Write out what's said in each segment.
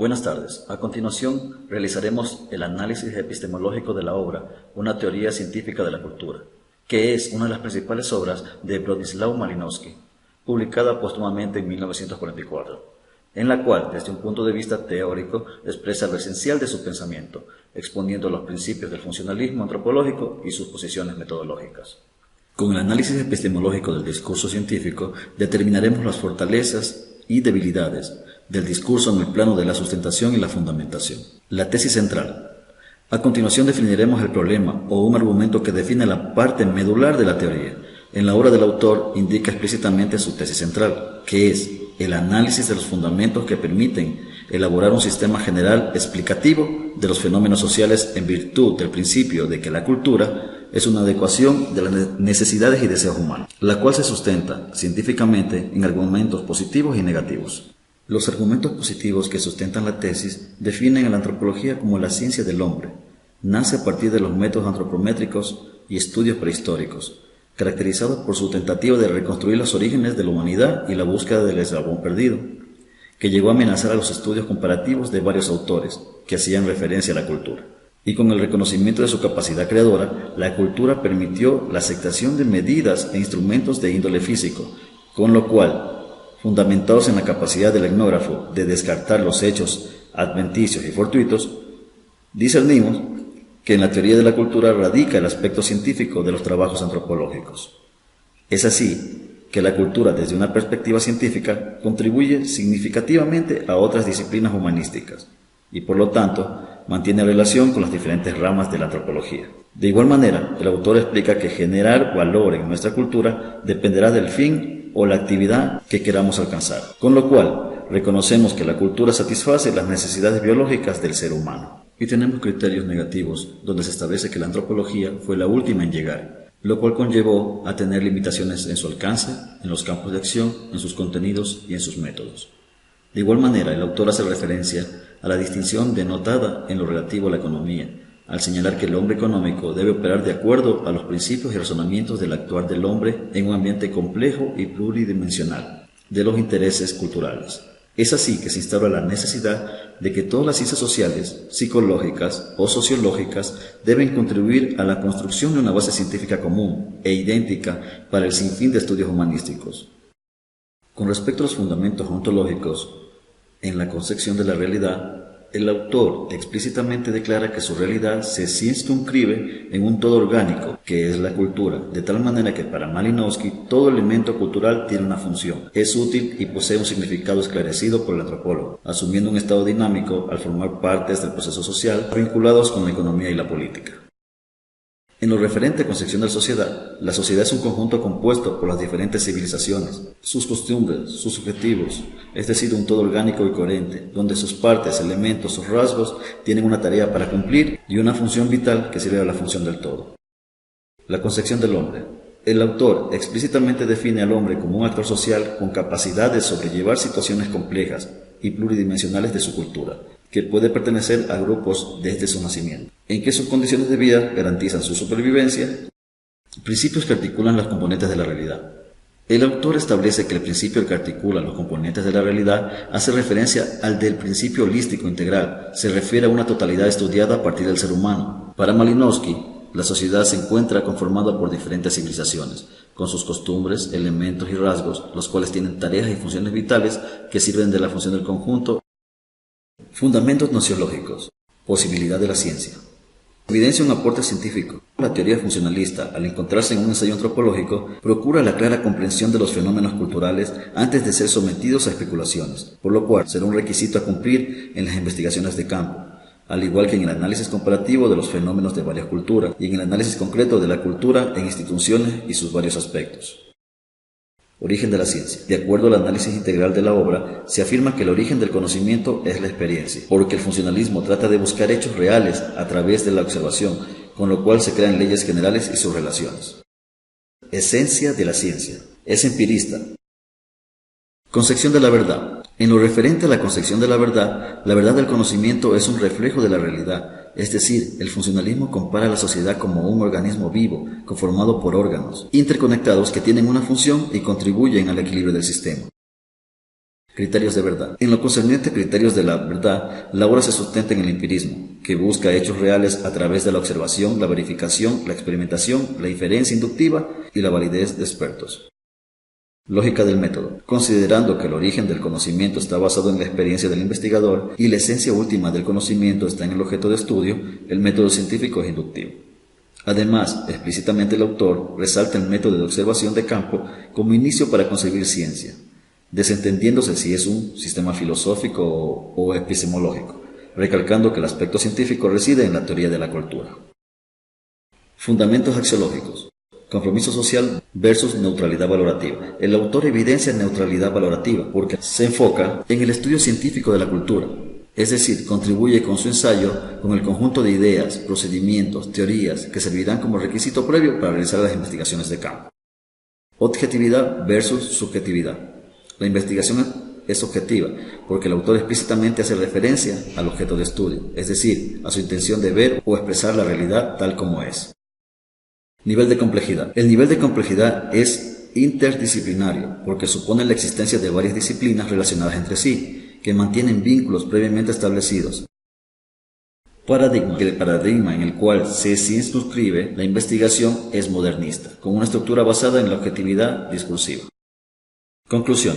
Buenas tardes. A continuación, realizaremos el análisis epistemológico de la obra Una teoría científica de la cultura, que es una de las principales obras de Bronisław Malinowski, publicada póstumamente en 1944, en la cual, desde un punto de vista teórico, expresa lo esencial de su pensamiento, exponiendo los principios del funcionalismo antropológico y sus posiciones metodológicas. Con el análisis epistemológico del discurso científico, determinaremos las fortalezas y debilidades del discurso en el plano de la sustentación y la fundamentación. La tesis central. A continuación definiremos el problema o un argumento que define la parte medular de la teoría. En la obra del autor indica explícitamente su tesis central, que es el análisis de los fundamentos que permiten elaborar un sistema general explicativo de los fenómenos sociales en virtud del principio de que la cultura es una adecuación de las necesidades y deseos humanos, la cual se sustenta científicamente en argumentos positivos y negativos. Los argumentos positivos que sustentan la tesis definen a la antropología como la ciencia del hombre. Nace a partir de los métodos antropométricos y estudios prehistóricos, caracterizados por su tentativa de reconstruir los orígenes de la humanidad y la búsqueda del eslabón perdido, que llegó a amenazar a los estudios comparativos de varios autores que hacían referencia a la cultura. Y con el reconocimiento de su capacidad creadora, la cultura permitió la aceptación de medidas e instrumentos de índole físico, con lo cual, fundamentados en la capacidad del etnógrafo de descartar los hechos adventicios y fortuitos, discernimos que en la teoría de la cultura radica el aspecto científico de los trabajos antropológicos. Es así que la cultura, desde una perspectiva científica, contribuye significativamente a otras disciplinas humanísticas y, por lo tanto, mantiene relación con las diferentes ramas de la antropología. De igual manera, el autor explica que generar valor en nuestra cultura dependerá del fin o la actividad que queramos alcanzar, con lo cual reconocemos que la cultura satisface las necesidades biológicas del ser humano. Y tenemos criterios negativos, donde se establece que la antropología fue la última en llegar, lo cual conllevó a tener limitaciones en su alcance, en los campos de acción, en sus contenidos y en sus métodos. De igual manera, el autor hace referencia a la distinción denotada en lo relativo a la economía, al señalar que el hombre económico debe operar de acuerdo a los principios y razonamientos del actuar del hombre en un ambiente complejo y pluridimensional de los intereses culturales. Es así que se instaura la necesidad de que todas las ciencias sociales, psicológicas o sociológicas deben contribuir a la construcción de una base científica común e idéntica para el sinfín de estudios humanísticos. Con respecto a los fundamentos ontológicos, en la concepción de la realidad, el autor explícitamente declara que su realidad se circunscribe en un todo orgánico, que es la cultura, de tal manera que para Malinowski todo elemento cultural tiene una función, es útil y posee un significado esclarecido por el antropólogo, asumiendo un estado dinámico al formar partes del proceso social vinculados con la economía y la política. En lo referente a concepción de la sociedad es un conjunto compuesto por las diferentes civilizaciones, sus costumbres, sus objetivos, es decir, un todo orgánico y coherente, donde sus partes, elementos o rasgos tienen una tarea para cumplir y una función vital que sirve a la función del todo. La concepción del hombre. El autor explícitamente define al hombre como un actor social con capacidad de sobrellevar situaciones complejas y pluridimensionales de su cultura, que puede pertenecer a grupos desde su nacimiento, en que sus condiciones de vida garantizan su supervivencia, principios que articulan los componentes de la realidad. El autor establece que el principio que articula los componentes de la realidad hace referencia al del principio holístico integral, se refiere a una totalidad estudiada a partir del ser humano. Para Malinowski, la sociedad se encuentra conformada por diferentes civilizaciones, con sus costumbres, elementos y rasgos, los cuales tienen tareas y funciones vitales que sirven de la función del conjunto. Fundamentos nociológicos. Posibilidad de la ciencia. Evidencia un aporte científico. La teoría funcionalista, al encontrarse en un ensayo antropológico, procura la clara comprensión de los fenómenos culturales antes de ser sometidos a especulaciones, por lo cual será un requisito a cumplir en las investigaciones de campo, al igual que en el análisis comparativo de los fenómenos de varias culturas y en el análisis concreto de la cultura en instituciones y sus varios aspectos. Origen de la ciencia. De acuerdo al análisis integral de la obra, se afirma que el origen del conocimiento es la experiencia, porque el funcionalismo trata de buscar hechos reales a través de la observación, con lo cual se crean leyes generales y sus relaciones. Esencia de la ciencia. Es empirista. Concepción de la verdad. En lo referente a la concepción de la verdad del conocimiento es un reflejo de la realidad, es decir, el funcionalismo compara a la sociedad como un organismo vivo, conformado por órganos, interconectados que tienen una función y contribuyen al equilibrio del sistema. Criterios de verdad. En lo concerniente a criterios de la verdad, la obra se sustenta en el empirismo, que busca hechos reales a través de la observación, la verificación, la experimentación, la inferencia inductiva y la validez de expertos. Lógica del método. Considerando que el origen del conocimiento está basado en la experiencia del investigador y la esencia última del conocimiento está en el objeto de estudio, el método científico es inductivo. Además, explícitamente el autor resalta el método de observación de campo como inicio para concebir ciencia, desentendiéndose si es un sistema filosófico o epistemológico, recalcando que el aspecto científico reside en la teoría de la cultura. Fundamentos axiológicos. Compromiso social versus neutralidad valorativa. El autor evidencia neutralidad valorativa porque se enfoca en el estudio científico de la cultura, es decir, contribuye con su ensayo con el conjunto de ideas, procedimientos, teorías que servirán como requisito previo para realizar las investigaciones de campo. Objetividad versus subjetividad. La investigación es objetiva porque el autor explícitamente hace referencia al objeto de estudio, es decir, a su intención de ver o expresar la realidad tal como es. Nivel de complejidad. El nivel de complejidad es interdisciplinario porque supone la existencia de varias disciplinas relacionadas entre sí, que mantienen vínculos previamente establecidos. Paradigma. El paradigma en el cual se circunscribe la investigación es modernista, con una estructura basada en la objetividad discursiva. Conclusión.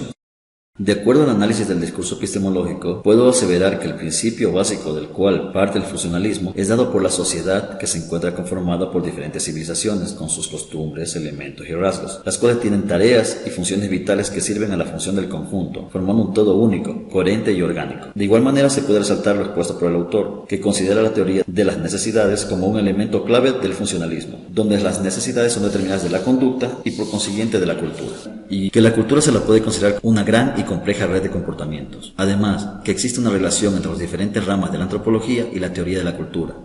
De acuerdo al análisis del discurso epistemológico, puedo aseverar que el principio básico del cual parte el funcionalismo es dado por la sociedad que se encuentra conformada por diferentes civilizaciones con sus costumbres, elementos y rasgos, las cuales tienen tareas y funciones vitales que sirven a la función del conjunto, formando un todo único, coherente y orgánico. De igual manera se puede resaltar lo expuesto por el autor, que considera la teoría de las necesidades como un elemento clave del funcionalismo, donde las necesidades son determinadas de la conducta y por consiguiente de la cultura, y que la cultura se la puede considerar una gran y compleja red de comportamientos. Además, que existe una relación entre las diferentes ramas de la antropología y la teoría de la cultura,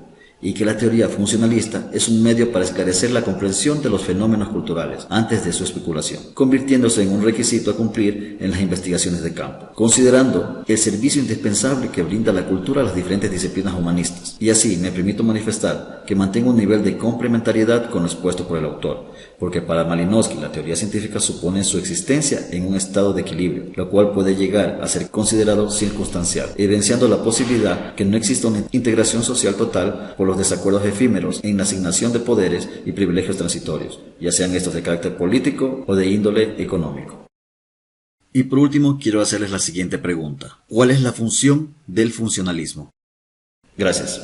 y que la teoría funcionalista es un medio para esclarecer la comprensión de los fenómenos culturales antes de su especulación, convirtiéndose en un requisito a cumplir en las investigaciones de campo, considerando el servicio indispensable que brinda la cultura a las diferentes disciplinas humanistas. Y así me permito manifestar que mantengo un nivel de complementariedad con lo expuesto por el autor, porque para Malinowski la teoría científica supone su existencia en un estado de equilibrio, lo cual puede llegar a ser considerado circunstancial, evidenciando la posibilidad que no exista una integración social total por los desacuerdos efímeros en la asignación de poderes y privilegios transitorios, ya sean estos de carácter político o de índole económico. Y por último, quiero hacerles la siguiente pregunta. ¿Cuál es la función del funcionalismo? Gracias.